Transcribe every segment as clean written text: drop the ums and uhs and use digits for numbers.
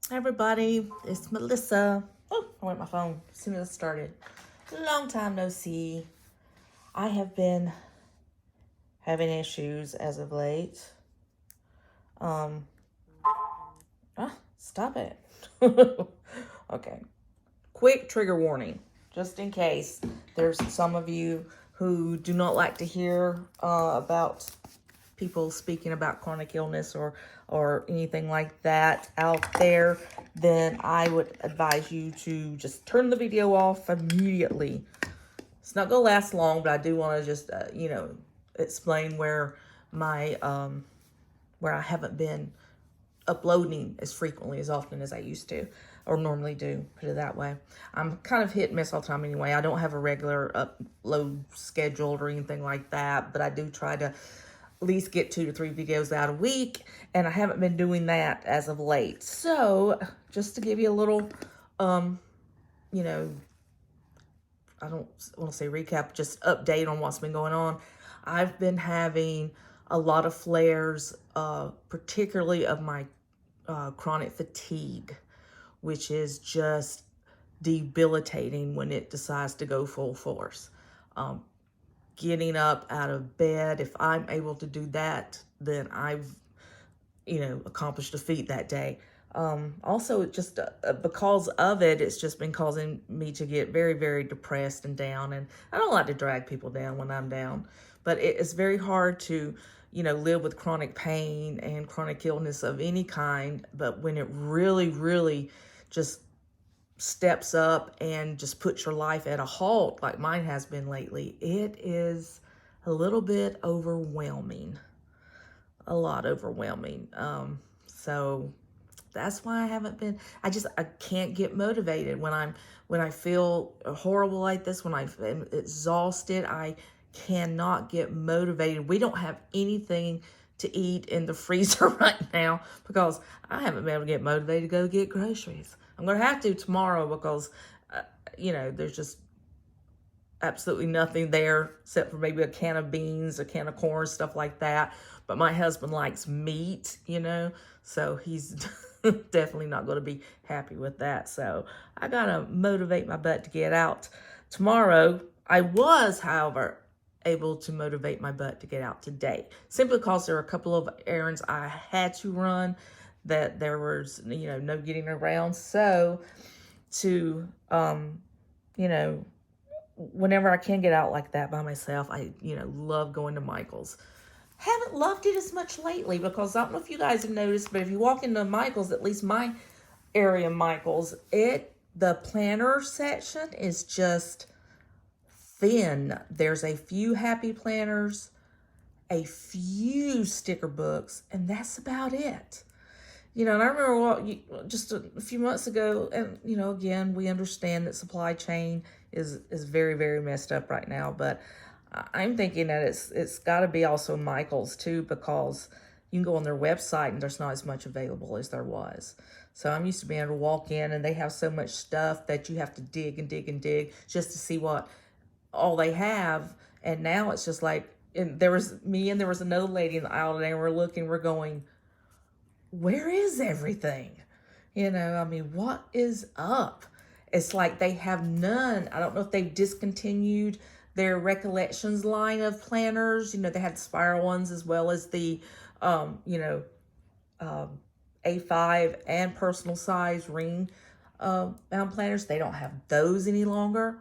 Hi everybody, it's Melissa. Oh, I went my phone as soon as I started. Long time no see. I have been having issues as of late. Um, Stop it. Okay, quick trigger warning, just in case there's some of you who do not like to hear about people speaking about chronic illness or anything like that out there, then I would advise you to just turn the video off immediately. It's not gonna last long, but I do want to just explain where my where I haven't been uploading as frequently as often as I used to or normally do, put it that way. I'm kind of hit and miss all the time anyway. I don't have a regular upload scheduled or anything like that, but I do try to at least get 2 to 3 videos out a week, and I haven't been doing that as of late. So just to give you a little you know I don't want to say recap, just update on what's been going on. I've been having a lot of flares, particularly of my chronic fatigue, which is just debilitating when it decides to go full force. Getting up out of bed, if I'm able to do that, then I've, accomplished a feat that day. Also, it just because of it, it's just been causing me to get very, very depressed and down. And I don't like to drag people down when I'm down, but it's very hard to, live with chronic pain and chronic illness of any kind. But when it really, really just steps up and just puts your life at a halt, like mine has been lately, it is a little bit overwhelming. A lot overwhelming. So that's why I haven't been. I can't get motivated when I feel horrible like this. When I'm exhausted, I cannot get motivated. We don't have anything to eat in the freezer right now because I haven't been able to get motivated to go get groceries. I'm gonna have to tomorrow because there's just absolutely nothing there except for maybe a can of beans, a can of corn, stuff like that. But my husband likes meat, so he's definitely not going to be happy with that. So I got to motivate my butt to get out tomorrow. I was, however, able to motivate my butt to get out today, simply because there were a couple of errands I had to run that there was, no getting around. So to, whenever I can get out like that by myself, I, love going to Michael's. Haven't loved it as much lately because I don't know if you guys have noticed, but if you walk into Michael's, at least my area Michael's, the planner section is just thin. There's a few happy planners, a few sticker books, and that's about it. And I remember just a few months ago, and, again, we understand that supply chain is very, very messed up right now, but I'm thinking that it's got to be also Michael's too, because you can go on their website and there's not as much available as there was. So I'm used to being able to walk in and they have so much stuff that you have to dig and dig and dig just to see what all they have. And now it's just like, and there was me and there was another lady in the aisle today, and we're going, where is everything? What is up? It's like they have none. I don't know if they've discontinued their Recollections line of planners. They had the spiral ones as well as the, A5 and personal size ring bound planners. They don't have those any longer.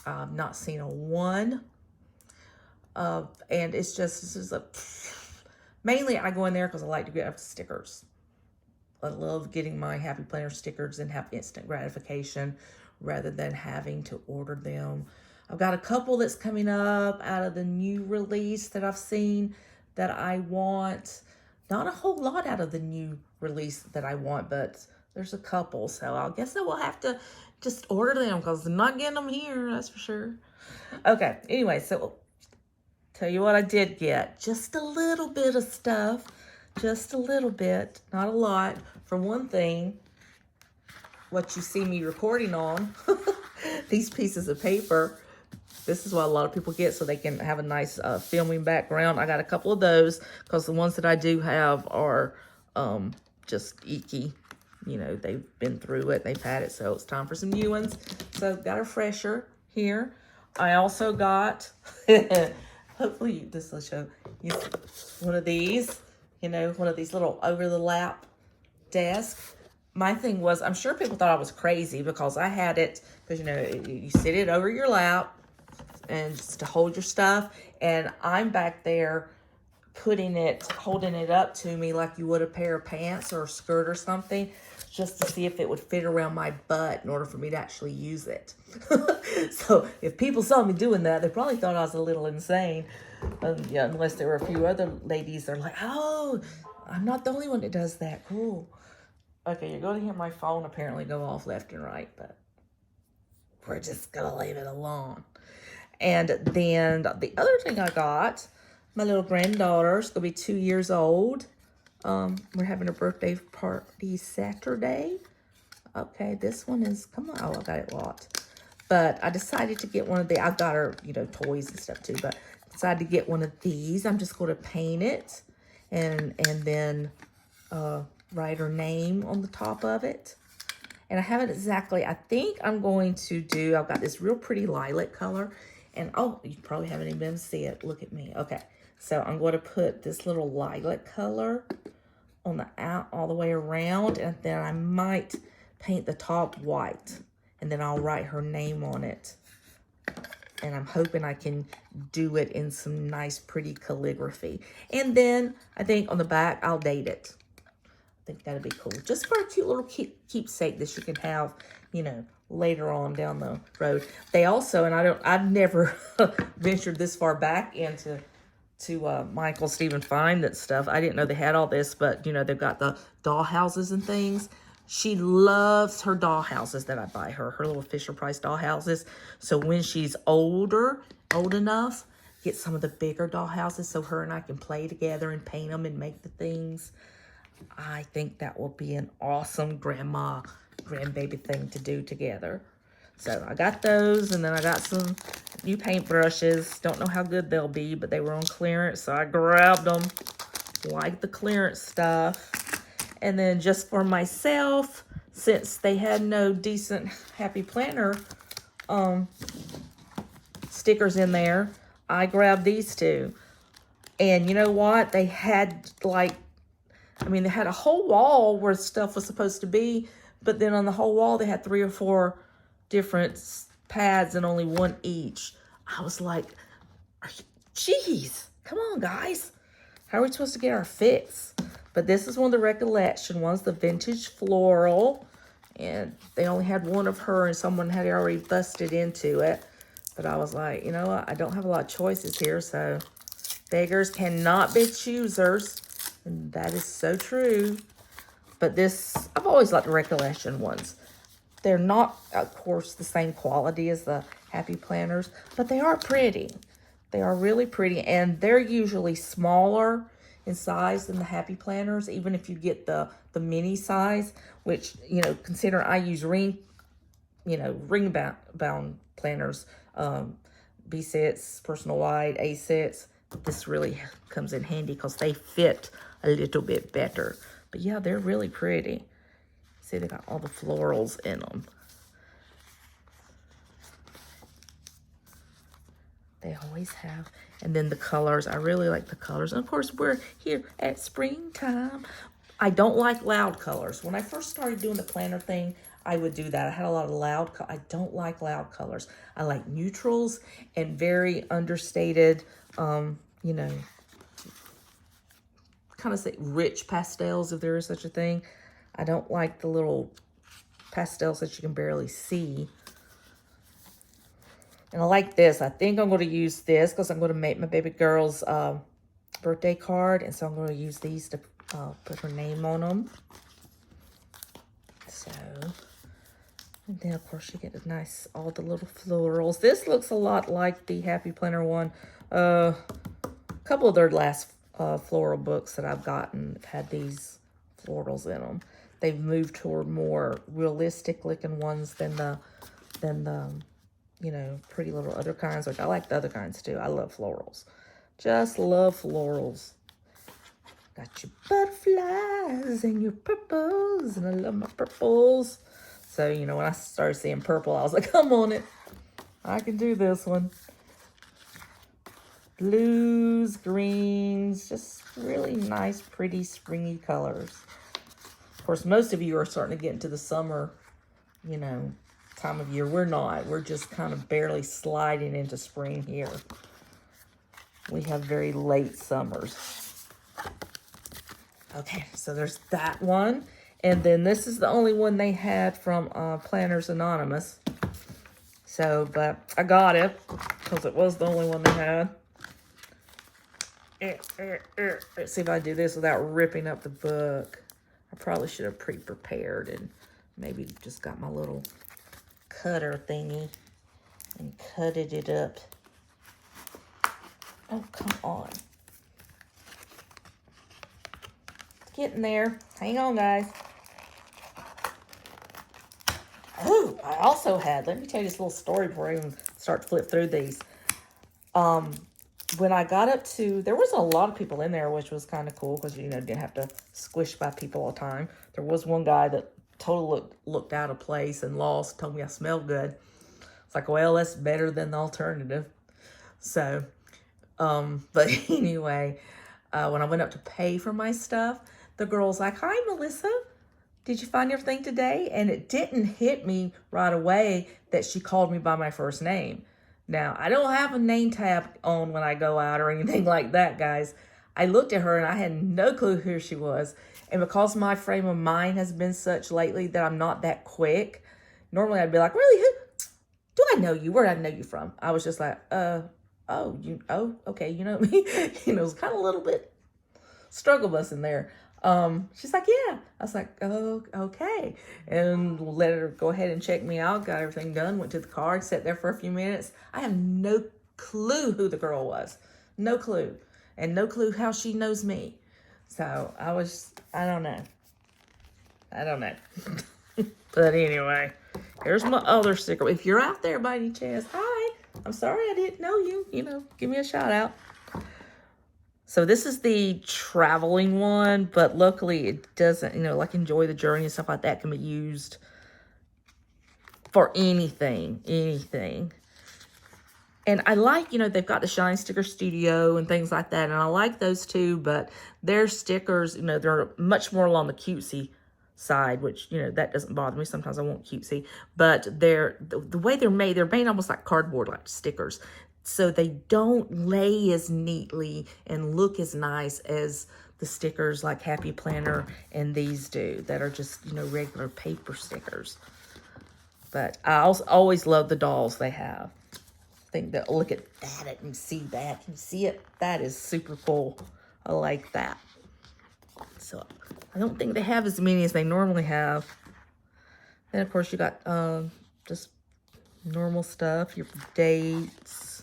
I've not seen a one. And it's just mainly I go in there because I like to get stickers. I love getting my Happy Planner stickers and have instant gratification rather than having to order them. I've got a couple that's coming up out of the new release that I've seen that I want. Not a whole lot out of the new release that I want, but there's a couple. So I guess I will have to just order them because I'm not getting them here, that's for sure. Okay, anyway, so tell you what I did get. Just a little bit of stuff. Just a little bit, not a lot. For one thing, what you see me recording on, these pieces of paper, this is what a lot of people get so they can have a nice filming background. I got a couple of those because the ones that I do have are just icky, you know, they've been through it, they've had it, so it's time for some new ones. So got a fresher here. I also got, hopefully this will show you one of these, you know, one of these little over the lap desk. My thing was, I'm sure people thought I was crazy because I had it, because, you know, you sit it over your lap and just to hold your stuff. And I'm back there holding it up to me like you would a pair of pants or a skirt or something, just to see if it would fit around my butt in order for me to actually use it. So if people saw me doing that, they probably thought I was a little insane. Yeah, unless there were a few other ladies that are like, oh, I'm not the only one that does that. Cool. Okay, you're going to hear my phone apparently go off left and right, but we're just going to leave it alone. And then the other thing I got, my little granddaughter's going to be 2 years old. We're having a birthday party Saturday. Okay, this one is, come on, oh, I got it locked. But I decided to get one of the, I got her, you know, toys and stuff too, but decided to get one of these. I'm just going to paint it and then write her name on the top of it. And I haven't exactly, I think I'm going to do, I've got this real pretty lilac color. And oh, you probably haven't even been able to see it. Look at me. Okay, so I'm going to put this little lilac color on the all the way around, and then I might paint the top white, and then I'll write her name on it. And I'm hoping I can do it in some nice, pretty calligraphy. And then I think on the back, I'll date it. I think that'd be cool. Just for a cute little keepsake that you can have, you know, later on down the road. They also, and I've never ventured this far back into Michael Stephen Fine, that stuff. I didn't know they had all this, but you know, they've got the doll houses and things. She loves her doll houses that I buy her little Fisher Price doll houses. So when she's old enough, get some of the bigger doll houses so her and I can play together and paint them and make the things. I think that will be an awesome grandbaby thing to do together. So I got those, and then I got some new paintbrushes. Don't know how good they'll be, but they were on clearance, so I grabbed them. Like the clearance stuff. And then just for myself, since they had no decent Happy Planner stickers in there, I grabbed these two. And you know what? They had like, I mean, they had a whole wall where stuff was supposed to be, but then on the whole wall, they had 3 or 4 different pads and only one each. I was like, geez, come on, guys. How are we supposed to get our fix? But this is one of the recollection ones, the vintage floral. And they only had one of her, and someone had already busted into it. But I was like, you know what? I don't have a lot of choices here, so beggars cannot be choosers. And that is so true. But this, I've always liked the recollection ones. They're not, of course, the same quality as the Happy Planners, but they are pretty. They are really pretty, and they're usually smaller in size than the Happy Planners, even if you get the mini size, which, you know, consider I use ring bound planners, B sets, personal wide, A sets. This really comes in handy because they fit a little bit better. But yeah, they're really pretty. See, they got all the florals in them. They always have. And then the colors, I really like the colors. And of course, we're here at springtime. I don't like loud colors. When I first started doing the planner thing, I would do that. I had a lot of loud I don't like loud colors. I like neutrals and very understated, you know, kind of say rich pastels, if there is such a thing. I don't like the little pastels that you can barely see. And I like this. I think I'm going to use this because I'm going to make my baby girl's birthday card. And so I'm going to use these to put her name on them. So, and then of course you get a nice, all the little florals. This looks a lot like the Happy Planner one. A couple of their last floral books that I've gotten have had these florals in them. They've moved toward more realistic looking ones than the you know, pretty little other kinds, which I like the other kinds too. I love florals. Just love florals. Got your butterflies and your purples, and I love my purples. So, you know, when I started seeing purple, I was like, come on it. I can do this one. Blues, greens, just really nice, pretty, springy colors. Of course, most of you are starting to get into the summer, you know, time of year. We're not. We're just kind of barely sliding into spring here. We have very late summers. Okay, so there's that one. And then this is the only one they had from Planners Anonymous. So, but I got it because it was the only one they had. Let's see if I do this without ripping up the book. I probably should have pre-prepared and maybe just got my little cutter thingy and cutted it up. Oh, come on. It's getting there. Hang on, guys. Oh, I also had, let me tell you this little story before I even start to flip through these. When I got up to, there was a lot of people in there, which was kind of cool because, you know, didn't have to squish by people all the time. There was one guy that totally looked out of place and lost, told me I smelled good. It's like, well, that's better than the alternative. So, but anyway, when I went up to pay for my stuff, the girl's like, hi, Melissa. Did you find everything today? And it didn't hit me right away that she called me by my first name. Now, I don't have a name tab on when I go out or anything like that, guys. I looked at her and I had no clue who she was. And because my frame of mind has been such lately that I'm not that quick, normally I'd be like, really, who? Do I know you? Where did I know you from? I was just like, okay, you know me. You know, it was kind of a little bit struggle bus in there. She's like, yeah. I was like, oh, okay. And let her go ahead and check me out. Got everything done. Went to the car, sat there for a few minutes. I have no clue who the girl was. No clue. And no clue how she knows me. So I don't know. But anyway, here's my other sticker. If you're out there by any chance, hi. I'm sorry I didn't know you. You know, give me a shout out. So this is the traveling one, but luckily it doesn't, you know, like enjoy the journey and stuff like that can be used for anything. And I like, you know, they've got the Shine Sticker Studio and things like that, and I like those too, but their stickers, you know, they're much more along the cutesy side, which, you know, that doesn't bother me. Sometimes I want cutesy, but the way they're made almost like cardboard, like stickers. So they don't lay as neatly and look as nice as the stickers like Happy Planner and these do that are just, you know, regular paper stickers. But I also always love the dolls they have. I think that, look at that and see that. Can you see it? That is super cool. I like that. So I don't think they have as many as they normally have. Then, of course, you got just normal stuff, your dates.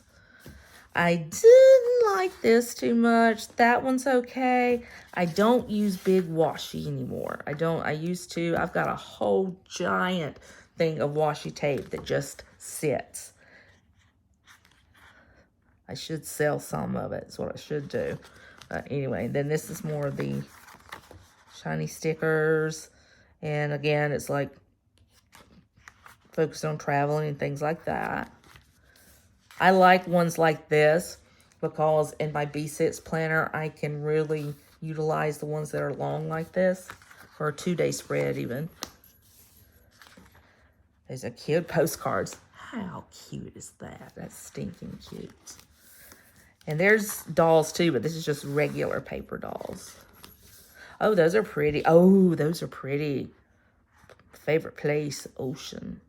I didn't like this too much. That one's okay. I don't use big washi anymore. I used to. I've got a whole giant thing of washi tape that just sits. I should sell some of it. That's what I should do. Anyway, then this is more of the shiny stickers. And again, it's like focused on traveling and things like that. I like ones like this because in my B6 planner, I can really utilize the ones that are long like this for a 2-day spread even. There's a cute postcards. How cute is that? That's stinking cute. And there's dolls too, but this is just regular paper dolls. Oh, those are pretty. Oh, those are pretty. Favorite place, ocean.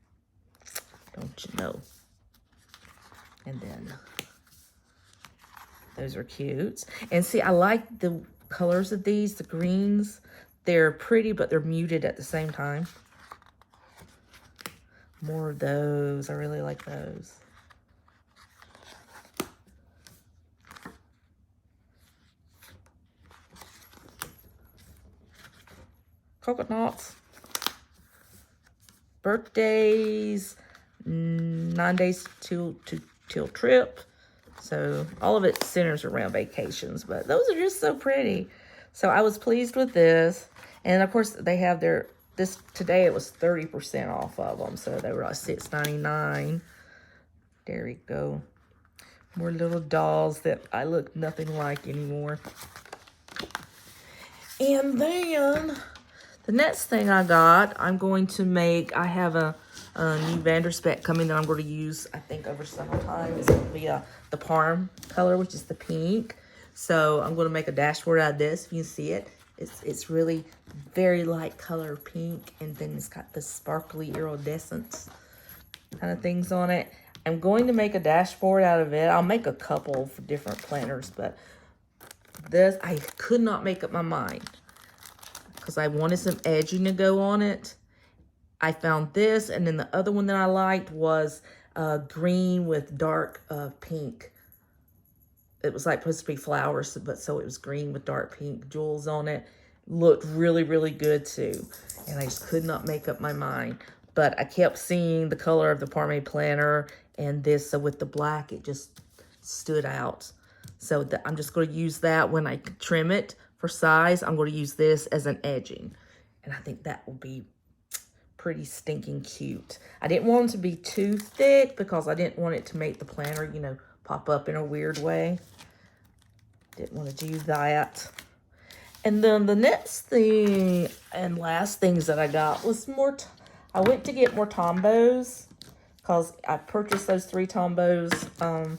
Don't you know? And then those are cute. And see, I like the colors of these, the greens. They're pretty, but they're muted at the same time. More of those. I really like those. Coconuts. Birthdays. 9 days till trip. So all of it centers around vacations, but those are just so pretty. So I was pleased with this. And of course they have today it was 30% off of them. So they were like $6.99. There we go. More little dolls that I look nothing like anymore. And then the next thing I got, I'm going to make, I have a new Vanderspec coming that I'm going to use, I think, over summertime. It's going to be the Parm color, which is the pink. So I'm going to make a dashboard out of this. If you can see it, it's really very light color pink. And then it's got the sparkly iridescent kind of things on it. I'm going to make a dashboard out of it. I'll make a couple for different planners, but this, I could not make up my mind because I wanted some edging to go on it. I found this, and then the other one that I liked was green with dark pink. It was like supposed to be flowers, but so it was green with dark pink jewels on it. Looked really, really good too. And I just could not make up my mind. But I kept seeing the color of the Parme planner and this, so with the black, it just stood out. So I'm just going to use that when I trim it for size. I'm going to use this as an edging. And I think that will be pretty stinking cute. I didn't want it to be too thick because I didn't want it to make the planner, you know, pop up in a weird way. Didn't want to do that. And then the next thing and last things that I got was more, I went to get more Tombows because I purchased those 3 Tombows a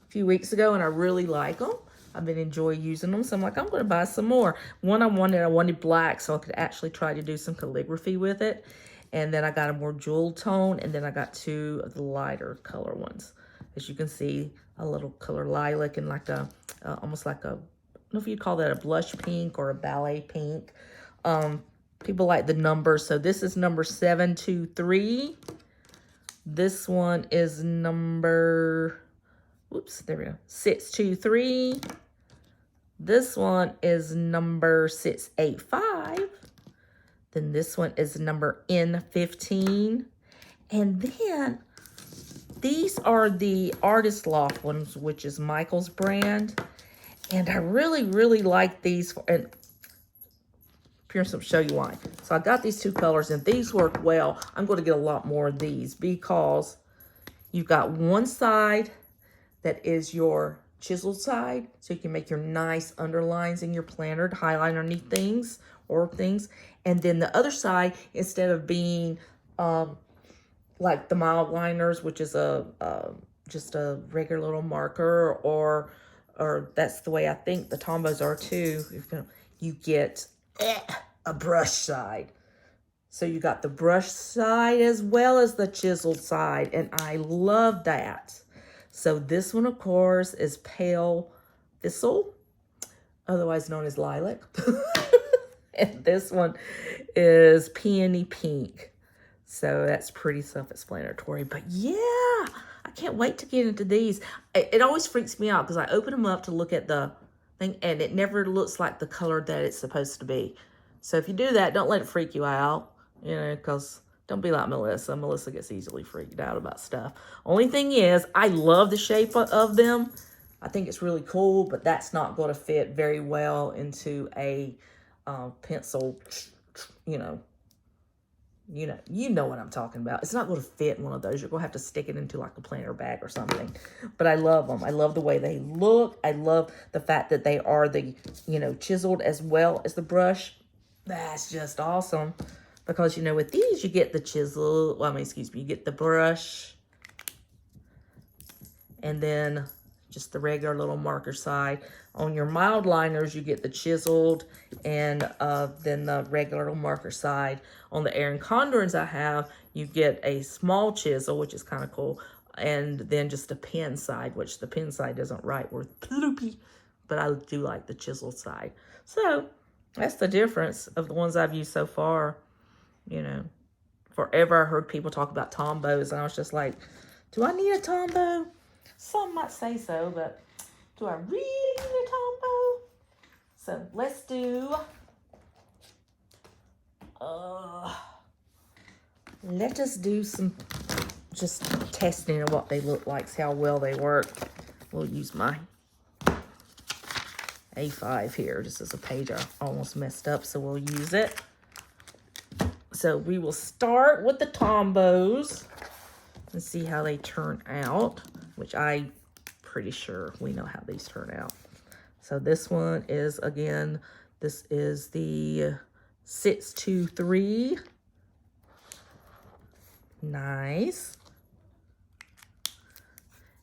few weeks ago and I really like them. I've been enjoying using them, so I'm like, I'm going to buy some more. One I wanted black so I could actually try to do some calligraphy with it. And then I got a more jewel tone, and then I got 2 of the lighter color ones. As you can see, a little color lilac and like a, almost like a, I don't know if you'd call that a blush pink or a ballet pink. People like the numbers, so this is number 723. This one is number, whoops, there we go, 623. This one is number 685. Then this one is number N15. And then these are the Artist Loft ones, which is Michael's brand. And I really, really like these. And Pierce will show you why. So I got these 2 colors, and these work well. I'm going to get a lot more of these because you've got one side that is your chiseled side, so you can make your nice underlines in your planner to highlight underneath things or things. And then the other side, instead of being like the mild liners, which is just a regular little marker, or that's the way I think the Tombows are too. You get a brush side. So you got the brush side as well as the chiseled side, and I love that. So this one, of course, is Pale Thistle, otherwise known as Lilac. And this one is Peony Pink. So that's pretty self-explanatory. But yeah, I can't wait to get into these. It always freaks me out because I open them up to look at the thing, and it never looks like the color that it's supposed to be. So if you do that, don't let it freak you out, you know, because don't be like Melissa. Melissa gets easily freaked out about stuff. Only thing is, I love the shape of them. I think it's really cool, but that's not going to fit very well into a pencil, you know what I'm talking about. It's not going to fit in one of those. You're going to have to stick it into like a planner bag or something. But I love them. I love the way they look. I love the fact that they are the, chiseled as well as the brush. That's just awesome. Because, with these, you get the chisel. Well, you get the brush. And then just the regular little marker side. On your mild liners, you get the chiseled and then the regular little marker side. On the Erin Condor's I have, you get a small chisel, which is kind of cool. And then just a pen side, which the pen side doesn't write worth ploopy. But I do like the chiseled side. So that's the difference of the ones I've used so far. Forever I heard people talk about Tombows, and I was just like, do I need a Tombow? Some might say so, but do I really need a Tombow? So let's do, let us do some just testing of what they look like, see how well they work. We'll use my A5 here. Just as a page I almost messed up, so we'll use it. So we will start with the Tombows and see how they turn out, which I'm pretty sure we know how these turn out. So this one is, again, this is the 623. Nice.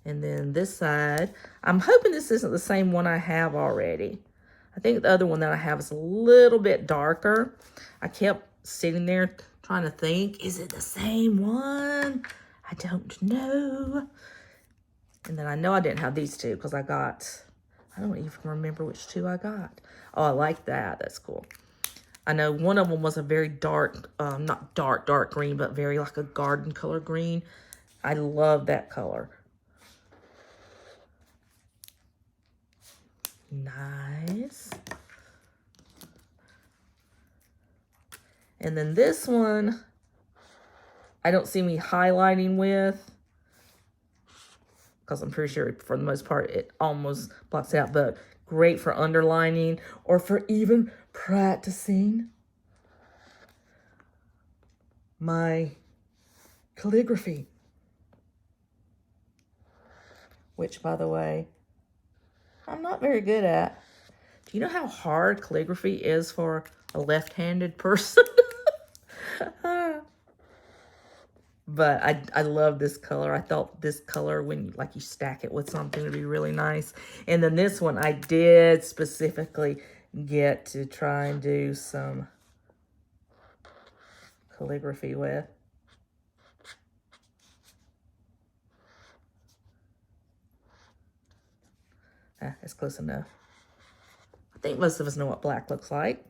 And then this side, I'm hoping this isn't the same one I have already. I think the other one that I have is a little bit darker. I kept sitting there trying to think, is it the same one? I don't know. And then I know I didn't have these two because I don't even remember which two I got. Oh, I like that. That's cool. I know one of them was a very dark, not dark green, but very like a garden color green. I love that color. Nice. And then this one, I don't see me highlighting with, because I'm pretty sure for the most part it almost blocks it out, but great for underlining or for even practicing my calligraphy. Which, by the way, I'm not very good at. Do you know how hard calligraphy is for a left-handed person? But I love this color. I thought this color, when like you stack it with something, would be really nice. And then this one I did specifically get to try and do some calligraphy with. That's close enough. I think most of us know what black looks like,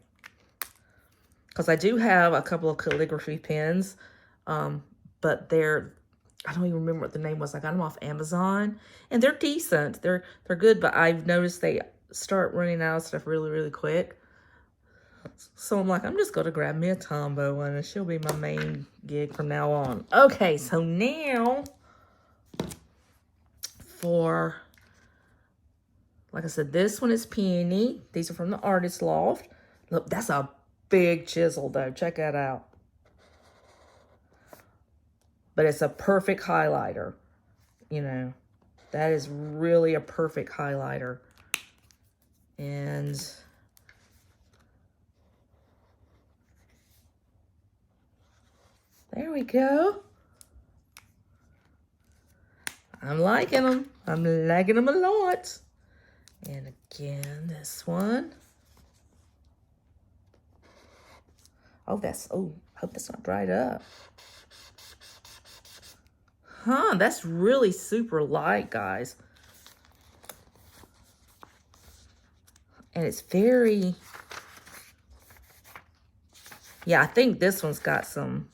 because I do have a couple of calligraphy pens, but I don't even remember what the name was. I got them off Amazon, and they're decent. They're good, but I've noticed they start running out of stuff really, really quick. So I'm like, I'm just going to grab me a Tombow one, and she'll be my main gig from now on. Okay, so now for, like I said, this one is Peony. These are from the Artist Loft. Look, that's a big chisel, though. Check that out. But it's a perfect highlighter. You know, that is really a perfect highlighter. And there we go. I'm liking them. I'm liking them a lot. And again, this one. Oh, hope that's not dried up. Huh, that's really super light, guys. And it's very, yeah, I think this one's got some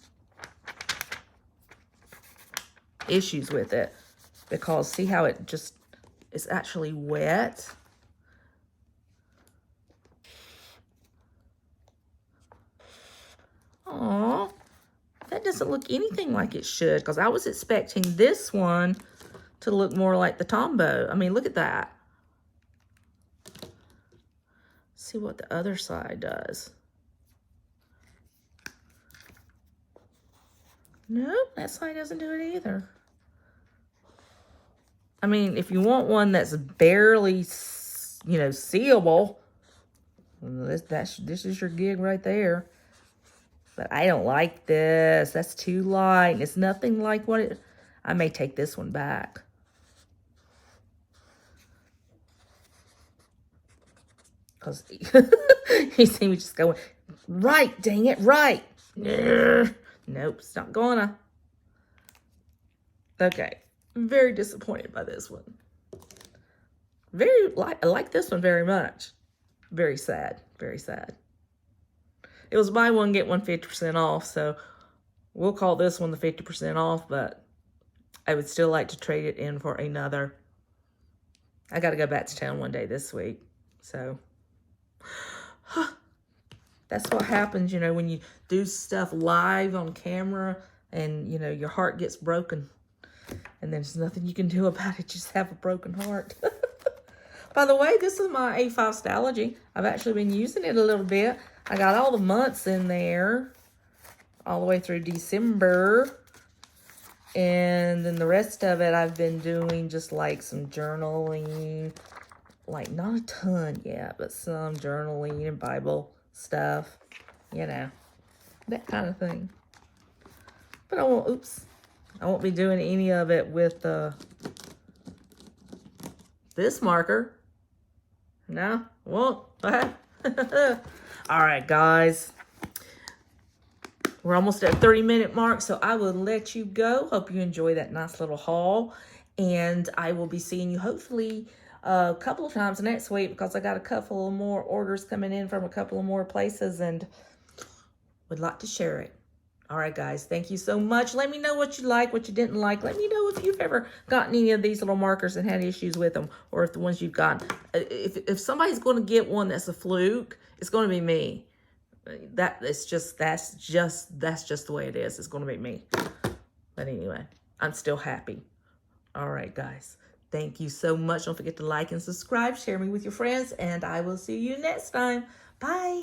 issues with it, because see how it just is actually wet. Aw, that doesn't look anything like it should, because I was expecting this one to look more like the Tombow. I mean, look at that. See what the other side does. Nope, that side doesn't do it either. I mean, if you want one that's barely, you know, seeable, this is your gig right there. But I don't like this. That's too light. It's nothing like what it... I may take this one back. Because you see me just going, right, dang it, right. Nope, it's not gonna. Okay, very disappointed by this one. I like this one very much. Very sad, very sad. It was buy one, get one 50% off, so we'll call this one the 50% off, but I would still like to trade it in for another. I got to go back to town one day this week, so that's what happens, you know, when you do stuff live on camera and, you know, your heart gets broken and there's nothing you can do about it. Just have a broken heart. By the way, this is my A5 Stalogy. I've actually been using it a little bit. I got all the months in there, all the way through December. And then the rest of it, I've been doing just like some journaling, like not a ton yet, but some journaling and Bible stuff, you know, that kind of thing. But I won't be doing any of it with this marker. No, won't. All right, guys. We're almost at 30-minute mark, so I will let you go. Hope you enjoy that nice little haul. And I will be seeing you hopefully a couple of times next week, because I got a couple of more orders coming in from a couple of more places and would like to share it. All right, guys, thank you so much. Let me know what you like, what you didn't like. Let me know if you've ever gotten any of these little markers and had issues with them, or if the ones you've gotten. If somebody's going to get one that's a fluke, it's going to be me. That's just the way it is. It's going to be me. But anyway, I'm still happy. All right, guys. Thank you so much. Don't forget to like and subscribe. Share me with your friends, and I will see you next time. Bye.